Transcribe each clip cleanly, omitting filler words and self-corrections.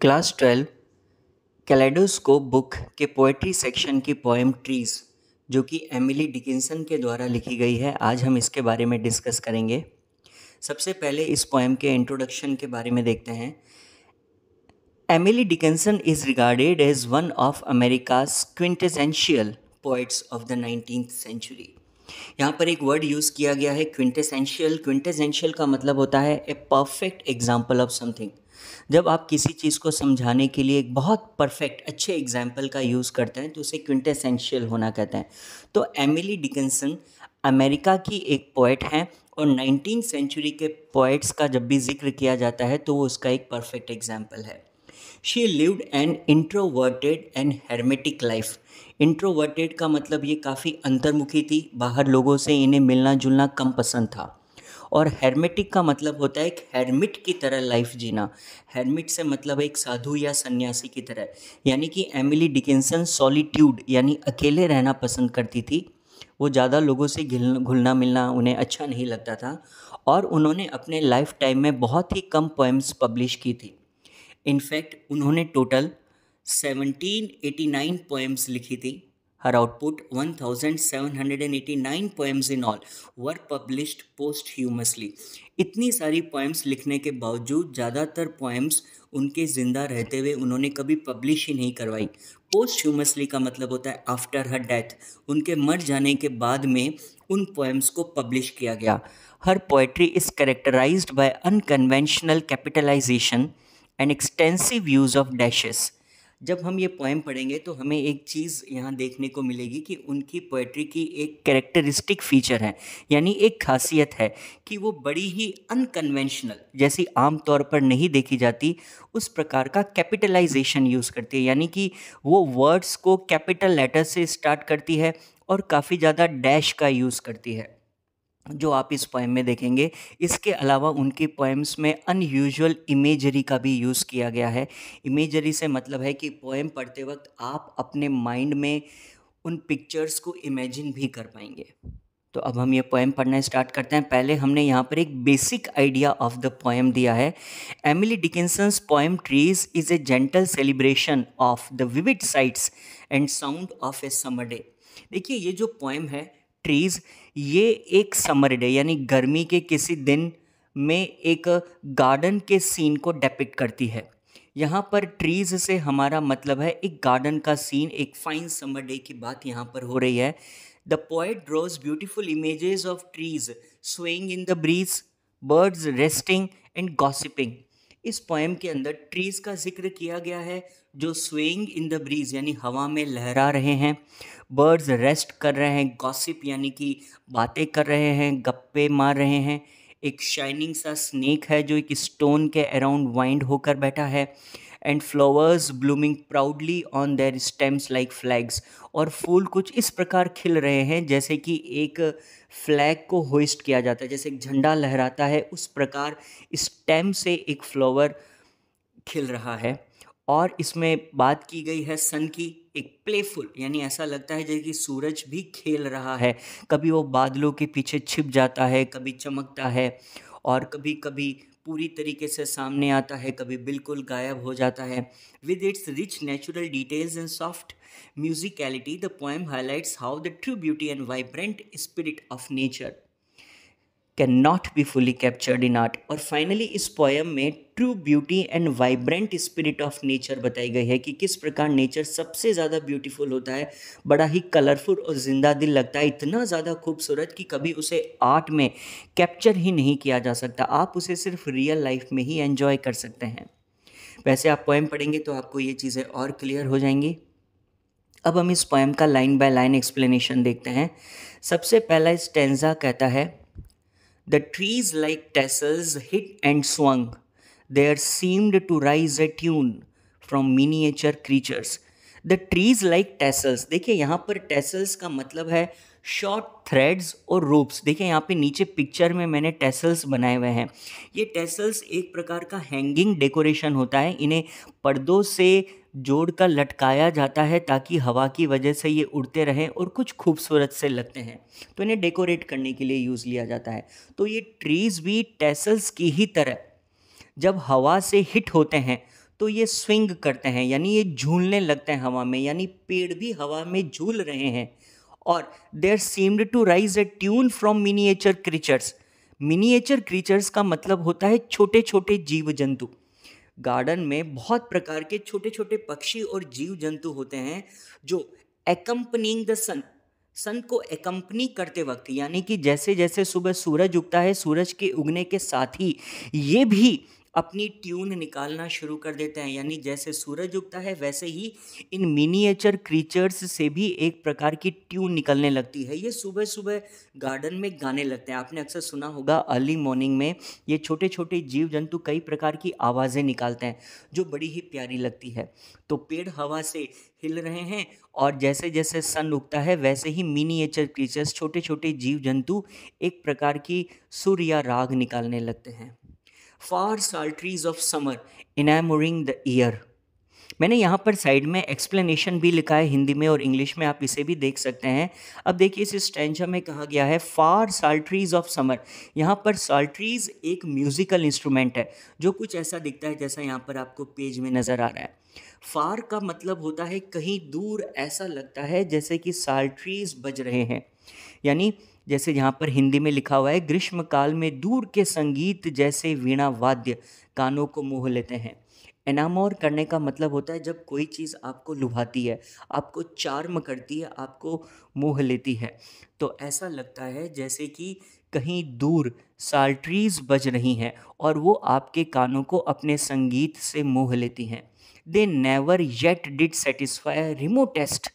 Class 12 kaleidoscope book के poetry section की poem trees जो कि एमिली डिकिंसन के द्वारा लिखी गई है, आज हम इसके बारे में डिस्कस करेंगे। सबसे पहले इस पोएम के इंट्रोडक्शन के बारे में देखते हैं। Emily Dickinson is regarded as one of America's quintessential poets of the 19th century. यहाँ पर एक वर्ड यूज़ किया गया है क्विंटेसेंशियल। क्विंटेसेंशियल का मतलब होता है a perfect example of something. जब आप किसी चीज़ को समझाने के लिए एक बहुत परफेक्ट अच्छे एग्जाम्पल का यूज़ करते हैं तो उसे क्विंटेसेंशियल होना कहते हैं। तो एमिली डिकिंसन अमेरिका की एक पोएट हैं और 19th सेंचुरी के पोएट्स का जब भी जिक्र किया जाता है तो वो उसका एक परफेक्ट एग्जाम्पल है। She lived an introverted and hermetic life. Introverted का मतलब ये काफ़ी अंतर्मुखी थी, बाहर लोगों से इन्हें मिलना जुलना कम पसंद था। और हेर्मेटिक का मतलब होता है एक हेर्मिट की तरह लाइफ जीना। हेर्मिट से मतलब एक साधु या सन्यासी की तरह, यानी कि एमिली डिकिंसन सॉलिट्यूड यानी अकेले रहना पसंद करती थी। वो ज़्यादा लोगों से घुलना मिलना उन्हें अच्छा नहीं लगता था और उन्होंने अपने लाइफ टाइम में बहुत ही कम पोएम्स पब्लिश की थी। इनफैक्ट उन्होंने टोटल 1789 पोएम्स लिखी थी। Her output 1789 poems in all were published posthumously. इतनी सारी पोएम्स लिखने के बावजूद ज़्यादातर पोएम्स उनके ज़िंदा रहते हुए उन्होंने कभी पब्लिश ही नहीं करवाई। पोस्टह्यूमसली का मतलब होता है आफ्टर हर डेथ, उनके मर जाने के बाद में उन पोएम्स को पब्लिश किया गया। Her poetry is characterised by unconventional capitalisation and extensive use of dashes. जब हम ये पोएम पढ़ेंगे तो हमें एक चीज़ यहाँ देखने को मिलेगी कि उनकी पोएट्री की एक कैरेक्टरिस्टिक फीचर है, यानी एक खासियत है कि वो बड़ी ही अनकन्वेंशनल, जैसी आम तौर पर नहीं देखी जाती, उस प्रकार का कैपिटलाइजेशन यूज़ करती है। यानी कि वो वर्ड्स को कैपिटल लेटर से स्टार्ट करती है और काफ़ी ज़्यादा डैश का यूज़ करती है, जो आप इस पोएम में देखेंगे। इसके अलावा उनकी पोएम्स में अनयूजुअल इमेजरी का भी यूज़ किया गया है। इमेजरी से मतलब है कि पोएम पढ़ते वक्त आप अपने माइंड में उन पिक्चर्स को इमेजिन भी कर पाएंगे। तो अब हम ये पोएम पढ़ना स्टार्ट करते हैं। पहले हमने यहाँ पर एक basic idea of the poem दिया है। Emily Dickinson's poem trees is a gentle celebration of the vivid sights and sound of a summer day. देखिए, ये जो पोएम है ट्रीज, ये एक समर डे यानी गर्मी के किसी दिन में एक गार्डन के सीन को डेपिक्ट करती है। यहाँ पर ट्रीज से हमारा मतलब है एक गार्डन का सीन, एक फाइन समर डे की बात यहाँ पर हो रही है। The poet draws beautiful images of trees swaying in the breeze, birds resting and gossiping. इस पोएम के अंदर ट्रीज का जिक्र किया गया है जो स्वेइंग इन द ब्रीज यानी हवा में लहरा रहे हैं, बर्ड्स रेस्ट कर रहे हैं, गॉसिप यानी कि बातें कर रहे हैं, गप्पे मार रहे हैं, एक शाइनिंग सा स्नेक है जो एक स्टोन के अराउंड वाइंड होकर बैठा है, and flowers blooming proudly on their stems like flags. और फूल कुछ इस प्रकार खिल रहे हैं जैसे कि एक फ्लैग को होइस्ट किया जाता है, जैसे एक झंडा लहराता है उस प्रकार स्टेम से एक फ्लावर खिल रहा है। और इसमें बात की गई है सन की, एक प्लेफुल यानी ऐसा लगता है जैसे कि सूरज भी खेल रहा है, कभी वो बादलों के पीछे छिप जाता है, कभी चमकता है और कभी कभी पूरी तरीके से सामने आता है, कभी बिल्कुल गायब हो जाता है। With its rich natural details and soft musicality the poem highlights how the true beauty and vibrant spirit of nature can not be fully captured in art. और फाइनली इस पोएम में true beauty and vibrant spirit of nature बताई गई है कि किस प्रकार nature सबसे ज़्यादा ब्यूटीफुल होता है, बड़ा ही कलरफुल और जिंदा दिल लगता है, इतना ज़्यादा खूबसूरत कि कभी उसे आर्ट में कैप्चर ही नहीं किया जा सकता, आप उसे सिर्फ रियल लाइफ में ही एंजॉय कर सकते हैं। वैसे आप पोएम पढ़ेंगे तो आपको ये चीज़ें और क्लियर हो जाएंगी। अब हम इस पोएम का लाइन बाय लाइन एक्सप्लेनेशन देखते हैं। सबसे पहला स्टेंजा कहता है, The trees like tassels hit and swung. There seemed to rise a tune from miniature creatures. The trees like tassels. देखिए यहाँ पर tassels का मतलब है शॉर्ट थ्रेड्स और रोप्स। देखिए यहाँ पे नीचे पिक्चर में मैंने टेसल्स बनाए हुए हैं। ये टेसल्स एक प्रकार का हैंगिंग डेकोरेशन होता है, इन्हें पर्दों से जोड़कर लटकाया जाता है ताकि हवा की वजह से ये उड़ते रहें और कुछ खूबसूरत से लगते हैं, तो इन्हें डेकोरेट करने के लिए यूज़ लिया जाता है। तो ये ट्रीज़ भी टेसल्स की ही तरह जब हवा से हिट होते हैं तो ये स्विंग करते हैं, यानी ये झूलने लगते हैं हवा में, यानी पेड़ भी हवा में झूल रहे हैं। और there seemed to rise a tune from miniature creatures. Miniature creatures का मतलब होता है छोटे छोटे जीव जंतु। गार्डन में बहुत प्रकार के छोटे छोटे पक्षी और जीव जंतु होते हैं जो एकम्पनिंग द सन, सन को एकम्पनी करते वक्त, यानी कि जैसे जैसे सुबह सूरज उगता है, सूरज के उगने के साथ ही ये भी अपनी ट्यून निकालना शुरू कर देते हैं। यानी जैसे सूरज उगता है वैसे ही इन मिनिएचर क्रीचर्स से भी एक प्रकार की ट्यून निकलने लगती है। ये सुबह सुबह गार्डन में गाने लगते हैं। आपने अक्सर सुना होगा अर्ली मॉर्निंग में ये छोटे छोटे जीव जंतु कई प्रकार की आवाज़ें निकालते हैं जो बड़ी ही प्यारी लगती है। तो पेड़ हवा से हिल रहे हैं और जैसे जैसे सन उगता है वैसे ही मिनिएचर क्रीचर्स, छोटे छोटे जीव जंतु एक प्रकार की सुर या राग निकालने लगते हैं। फार साल्ट्रीज ऑफ समर इनामोरिंग द ईयर। मैंने यहाँ पर साइड में एक्सप्लेनेशन भी लिखा है हिंदी में और इंग्लिश में, आप इसे भी देख सकते हैं। अब देखिए इस स्टैंजा में कहा गया है फार साल्ट्रीज ऑफ समर। यहाँ पर साल्ट्रीज एक म्यूजिकल इंस्ट्रूमेंट है जो कुछ ऐसा दिखता है जैसा यहाँ पर आपको पेज में नज़र आ रहा है। फार का मतलब होता है कहीं दूर, ऐसा लगता है जैसे कि साल्ट्रीज बज रहे हैं। यानी जैसे यहाँ पर हिंदी में लिखा हुआ है, ग्रीष्म काल में दूर के संगीत जैसे वीणा वाद्य कानों को मोह लेते हैं। एनामोर करने का मतलब होता है जब कोई चीज़ आपको लुभाती है, आपको चार्म करती है, आपको मोह लेती है। तो ऐसा लगता है जैसे कि कहीं दूर साल्ट्रीज बज रही हैं और वो आपके कानों को अपने संगीत से मोह लेती हैं। They never yet did satisfy remotest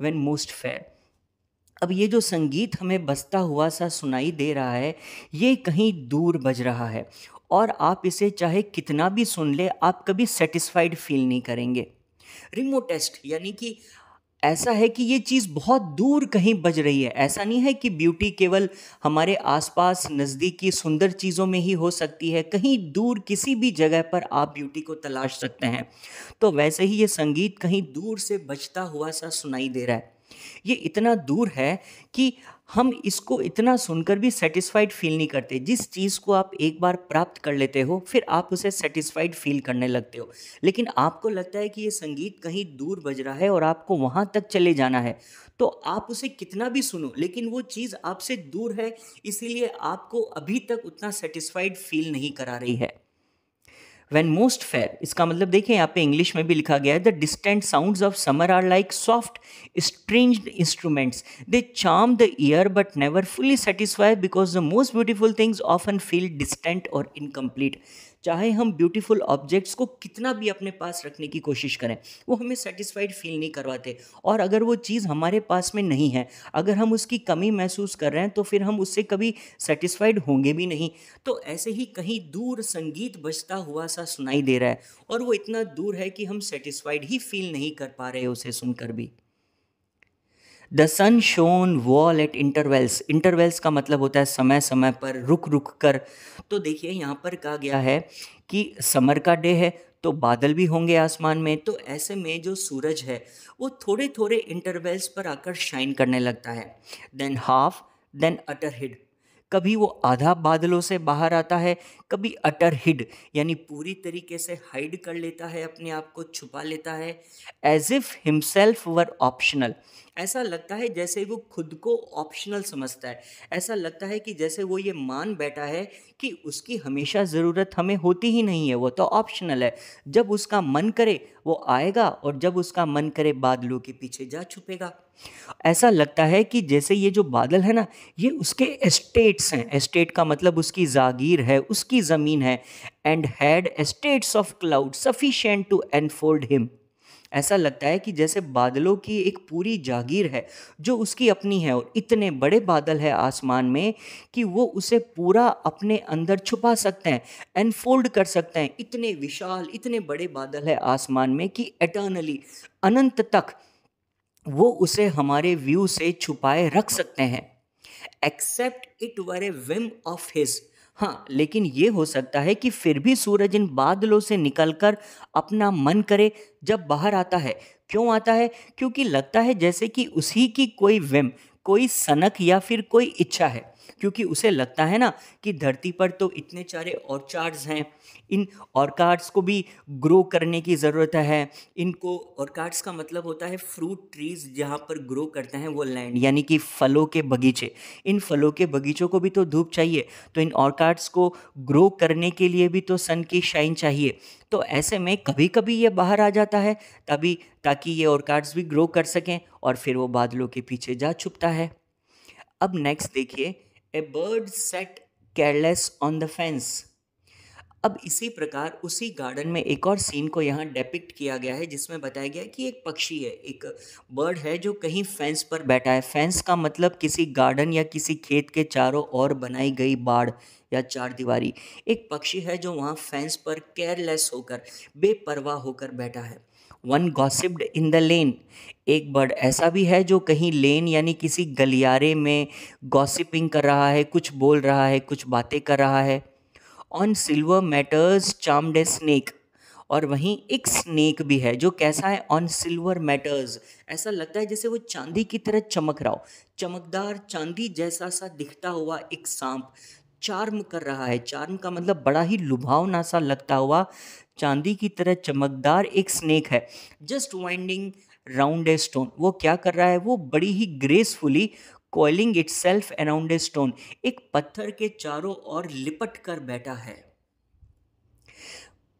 when most fair. अब ये जो संगीत हमें बजता हुआ सा सुनाई दे रहा है, ये कहीं दूर बज रहा है और आप इसे चाहे कितना भी सुन ले, आप कभी सेटिस्फाइड फील नहीं करेंगे। रिमोटेस्ट यानी कि ऐसा है कि ये चीज़ बहुत दूर कहीं बज रही है। ऐसा नहीं है कि ब्यूटी केवल हमारे आसपास नज़दीकी सुंदर चीज़ों में ही हो सकती है, कहीं दूर किसी भी जगह पर आप ब्यूटी को तलाश सकते हैं। तो वैसे ही ये संगीत कहीं दूर से बजता हुआ सा सुनाई दे रहा है। ये इतना दूर है कि हम इसको इतना सुनकर भी सेटिस्फाइड फील नहीं करते। जिस चीज़ को आप एक बार प्राप्त कर लेते हो फिर आप उसे सेटिस्फाइड फील करने लगते हो, लेकिन आपको लगता है कि ये संगीत कहीं दूर बज रहा है और आपको वहाँ तक चले जाना है, तो आप उसे कितना भी सुनो लेकिन वो चीज़ आपसे दूर है, इसीलिए आपको अभी तक उतना सेटिस्फाइड फील नहीं करा रही है। When most fair, इसका मतलब देखिए यहाँ पे इंग्लिश में भी लिखा गया है, the distant sounds of summer are like soft stringed instruments, they charm the ear but never fully satisfy because the most beautiful things often feel distant और इनकम्प्लीट। चाहे हम ब्यूटीफुल ऑब्जेक्ट्स को कितना भी अपने पास रखने की कोशिश करें, वो हमें सेटिस्फाइड फील नहीं करवाते। और अगर वो चीज़ हमारे पास में नहीं है, अगर हम उसकी कमी महसूस कर रहे हैं, तो फिर हम उससे कभी सेटिस्फाइड होंगे भी नहीं। तो ऐसे ही कहीं दूर संगीत बजता हुआ सा सुनाई दे रहा है और वो इतना दूर है कि हम सेटिस्फाइड ही फील नहीं कर पा रहे उसे सुनकर भी। The sun shone whole at intervals. Intervals का मतलब होता है समय समय पर, रुक रुक कर। तो देखिए यहाँ पर कहा गया है कि समर का डे है तो बादल भी होंगे आसमान में, तो ऐसे में जो सूरज है वो थोड़े थोड़े इंटरवेल्स पर आकर शाइन करने लगता है। देन हाफ, देन अटर हिड। कभी वो आधा बादलों से बाहर आता है, कभी अटर हिड यानी पूरी तरीके से हाइड कर लेता है, अपने आप को छुपा लेता है। As if himself were optional. ऐसा लगता है जैसे वो खुद को ऑप्शनल समझता है। ऐसा लगता है कि जैसे वो ये मान बैठा है कि उसकी हमेशा ज़रूरत हमें होती ही नहीं है, वो तो ऑप्शनल है। जब उसका मन करे वो आएगा और जब उसका मन करे बादलों के पीछे जा छुपेगा। ऐसा लगता है कि जैसे ये जो बादल है ना, ये उसके एस्टेट्स हैं। एस्टेट का मतलब उसकी जागीर है, उसकी ज़मीन है। And had estates of cloud sufficient to enfold him. ऐसा लगता है कि जैसे बादलों की एक पूरी जागीर है जो उसकी अपनी है, और इतने बड़े बादल है आसमान में कि वो उसे पूरा अपने अंदर छुपा सकते हैं, एनफोल्ड कर सकते हैं। इतने विशाल, इतने बड़े बादल है आसमान में कि एटर्नली, अनंत तक वो उसे हमारे व्यू से छुपाए रख सकते हैं। Except it were a whim of his. हाँ, लेकिन ये हो सकता है कि फिर भी सूरज इन बादलों से निकलकर अपना मन करे जब बाहर आता है। क्यों आता है? क्योंकि लगता है जैसे कि उसी की कोई विम, कोई सनक या फिर कोई इच्छा है। क्योंकि उसे लगता है ना कि धरती पर तो इतने सारे ऑर्चार्ड्स हैं, इन ऑर्चार्ड्स को भी ग्रो करने की ज़रूरत है। इनको, ऑर्चार्ड्स का मतलब होता है फ्रूट ट्रीज, जहाँ पर ग्रो करते हैं वो लैंड, यानी कि फलों के बगीचे। इन फलों के बगीचों को भी तो धूप चाहिए, तो इन ऑर्चार्ड्स को ग्रो करने के लिए भी तो सन की शाइन चाहिए। तो ऐसे में कभी कभी ये बाहर आ जाता है, तभी ताकि ये ऑर्चार्ड्स भी ग्रो कर सकें, और फिर वो बादलों के पीछे जा छुपता है। अब नेक्स्ट देखिए, a bird sat careless on the fence. अब इसी प्रकार उसी गार्डन में एक और सीन को यहाँ डेपिक्ट किया गया है, जिसमें बताया गया है कि एक पक्षी है, एक बर्ड है जो कहीं फेंस पर बैठा है। फेंस का मतलब किसी गार्डन या किसी खेत के चारों ओर बनाई गई बाड़ या चार दीवारी। एक पक्षी है जो वहाँ फेंस पर केयरलेस होकर, बेपरवाह होकर बैठा है। One gossiped in the lane. एक बर्ड ऐसा भी है जो कहीं लेन यानी किसी गलियारे में गॉसिपिंग कर रहा है, कुछ बोल रहा है, कुछ बातें कर रहा है। On silver matters charmed a snake. और वहीं एक स्नेक भी है जो कैसा है, ऑन सिल्वर मैटर्स, ऐसा लगता है जैसे वो चांदी की तरह चमक रहा हो, चमकदार चांदी जैसा सा दिखता हुआ एक सांप चार्म कर रहा है। चार्म का मतलब बड़ा ही लुभावना सा लगता हुआ चांदी की तरह चमकदार एक स्नेक है। Just winding round a stone, वो क्या कर रहा है, वो बड़ी ही gracefully coiling itself around a stone, एक पत्थर के चारों ओर लिपट कर बैठा है।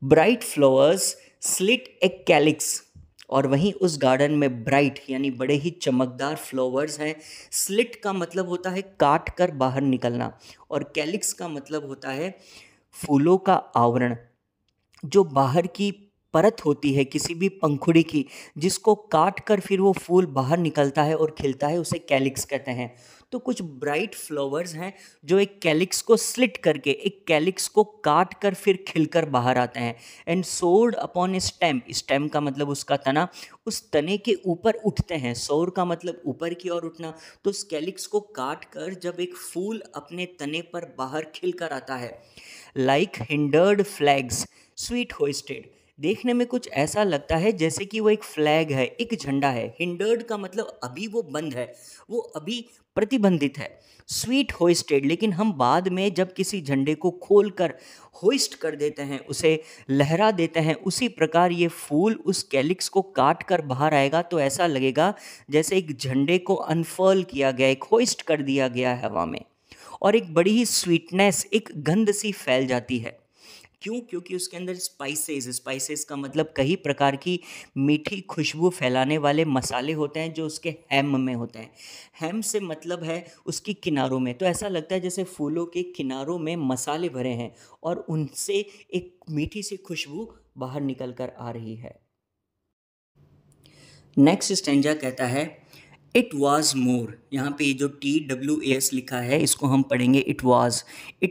Bright flowers slit a calyx. और वहीं उस गार्डन में ब्राइट यानी बड़े ही चमकदार फ्लावर्स हैं। स्लिट का मतलब होता है काट कर बाहर निकलना, और कैलिक्स का मतलब होता है फूलों का आवरण। जो बाहर की परत होती है किसी भी पंखुड़ी की, जिसको काट कर फिर वो फूल बाहर निकलता है और खिलता है, उसे कैलिक्स कहते हैं। तो कुछ ब्राइट फ्लावर्स हैं जो एक कैलिक्स को स्लिट करके, एक कैलिक्स को काट कर फिर खिलकर बाहर आते हैं। And sword upon A stem, stem का मतलब उसका तना, उस तने के ऊपर उठते हैं। सोर का मतलब ऊपर की ओर उठना। तो उस कैलिक्स को काट कर जब एक फूल अपने तने पर बाहर खिलकर आता है, लाइक हिंडर्ड फ्लैग्स स्वीट होइस्टेड, देखने में कुछ ऐसा लगता है जैसे कि वो एक फ्लैग है, एक झंडा है। हिंडर्ड का मतलब अभी वो बंद है, वो अभी प्रतिबंधित है। स्वीट होइस्टेड, लेकिन हम बाद में जब किसी झंडे को खोल कर होइस्ट कर देते हैं, उसे लहरा देते हैं, उसी प्रकार ये फूल उस कैलिक्स को काट कर बाहर आएगा तो ऐसा लगेगा जैसे एक झंडे को अनफर्ल किया गया, एक होइस्ट कर दिया गया है हवा में। और एक बड़ी ही स्वीटनेस, एक गंध सी फैल जाती है। क्यों? क्योंकि उसके अंदर स्पाइसेस, स्पाइसेस का मतलब कई प्रकार की मीठी खुशबू फैलाने वाले मसाले होते हैं जो उसके हैम में होते हैं। हैम से मतलब है उसकी किनारों में, तो ऐसा लगता है जैसे फूलों के किनारों में मसाले भरे हैं और उनसे एक मीठी सी खुशबू बाहर निकल कर आ रही है। नेक्स्ट स्टेंजा कहता है, इट वॉज मोर। यहाँ पे ये जो TWAS लिखा है इसको हम पढ़ेंगे इट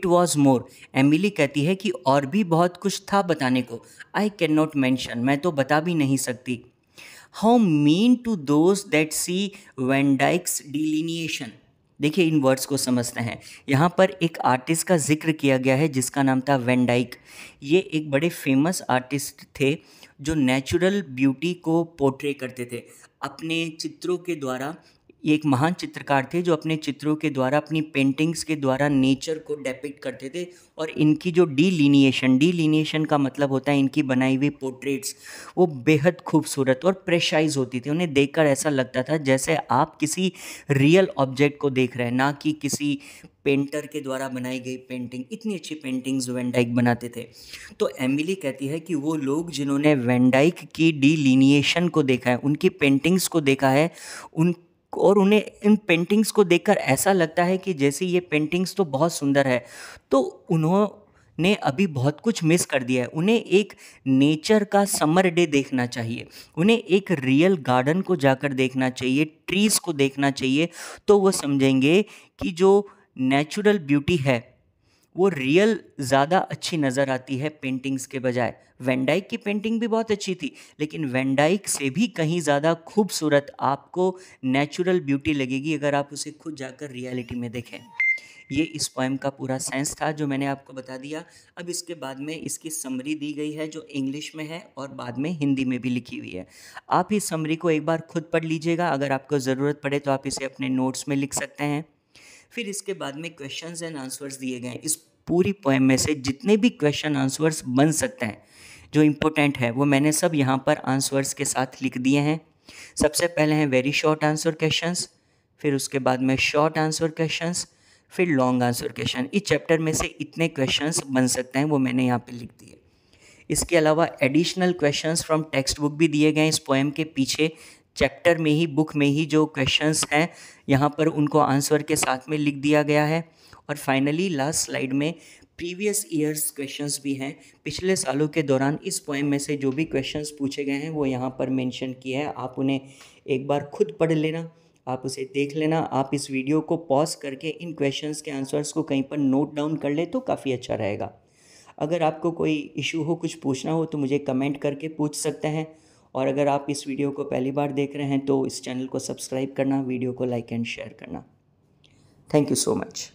वॉज मोर। एमिली कहती है कि और भी बहुत कुछ था बताने को, आई कैन नॉट मैंशन, मैं तो बता भी नहीं सकती। How mean to those that see Vandyke's delineation. देखिए इन वर्ड्स को समझते हैं। यहाँ पर एक आर्टिस्ट का जिक्र किया गया है जिसका नाम था वैन डाइक। ये एक बड़े फेमस आर्टिस्ट थे जो नेचुरल ब्यूटी को पोर्ट्रे करते थे अपने चित्रों के द्वारा। ये एक महान चित्रकार थे जो अपने चित्रों के द्वारा, अपनी पेंटिंग्स के द्वारा नेचर को डेपिक्ट करते थे। और इनकी जो डीलिनिएशन का मतलब होता है इनकी बनाई हुई पोर्ट्रेट्स, वो बेहद खूबसूरत और प्रेसाइज होती थी। उन्हें देखकर ऐसा लगता था जैसे आप किसी रियल ऑब्जेक्ट को देख रहे हैं, ना कि किसी पेंटर के द्वारा बनाई गई पेंटिंग। इतनी अच्छी पेंटिंग्स वैन डाइक बनाते थे। तो एमिली कहती है कि वो लोग जिन्होंने वैन डाइक की डीलिनिएशन को देखा है, उनकी पेंटिंग्स को देखा है, उन और उन्हें इन पेंटिंग्स को देखकर ऐसा लगता है कि जैसे ये पेंटिंग्स तो बहुत सुंदर है, तो उन्होंने अभी बहुत कुछ मिस कर दिया है। उन्हें एक नेचर का समर डे देखना चाहिए, उन्हें एक रियल गार्डन को जाकर देखना चाहिए, ट्रीज़ को देखना चाहिए, तो वो समझेंगे कि जो नेचुरल ब्यूटी है वो रियल ज़्यादा अच्छी नज़र आती है पेंटिंग्स के बजाय। वैन डाइक की पेंटिंग भी बहुत अच्छी थी, लेकिन वैन डाइक से भी कहीं ज़्यादा खूबसूरत आपको नेचुरल ब्यूटी लगेगी अगर आप उसे खुद जाकर रियलिटी में देखें। ये इस पोएम का पूरा सेंस था जो मैंने आपको बता दिया। अब इसके बाद में इसकी समरी दी गई है जो इंग्लिश में है और बाद में हिंदी में भी लिखी हुई है। आप इस समरी को एक बार खुद पढ़ लीजिएगा, अगर आपको ज़रूरत पड़े तो आप इसे अपने नोट्स में लिख सकते हैं। फिर इसके बाद में क्वेश्चंस एंड आंसर्स दिए गए हैं। इस पूरी पोएम में से जितने भी क्वेश्चन आंसर्स बन सकते हैं जो इम्पोर्टेंट है वो मैंने सब यहाँ पर आंसर्स के साथ लिख दिए हैं। सबसे पहले हैं वेरी शॉर्ट आंसर क्वेश्चंस, फिर उसके बाद में शॉर्ट आंसर क्वेश्चंस, फिर लॉन्ग आंसर क्वेश्चन। इस चैप्टर में से इतने क्वेश्चंस बन सकते हैं वो मैंने यहाँ पे लिख दिए। इसके अलावा additional questions from text book भी दिए गए इस पोएम के पीछे। चैप्टर में ही, बुक में ही जो क्वेश्चंस हैं यहाँ पर उनको आंसर के साथ में लिख दिया गया है। और फाइनली लास्ट स्लाइड में प्रीवियस ईयर्स क्वेश्चंस भी हैं। पिछले सालों के दौरान इस पोएम में से जो भी क्वेश्चंस पूछे गए हैं वो यहाँ पर मेंशन किए हैं। आप उन्हें एक बार खुद पढ़ लेना, आप उसे देख लेना। आप इस वीडियो को पॉज करके इन क्वेश्चंस के आंसर्स को कहीं पर नोट डाउन कर ले तो काफ़ी अच्छा रहेगा। अगर आपको कोई इशू हो, कुछ पूछना हो तो मुझे कमेंट करके पूछ सकते हैं। और अगर आप इस वीडियो को पहली बार देख रहे हैं तो इस चैनल को सब्सक्राइब करना, वीडियो को लाइक एंड शेयर करना। Thank you so much.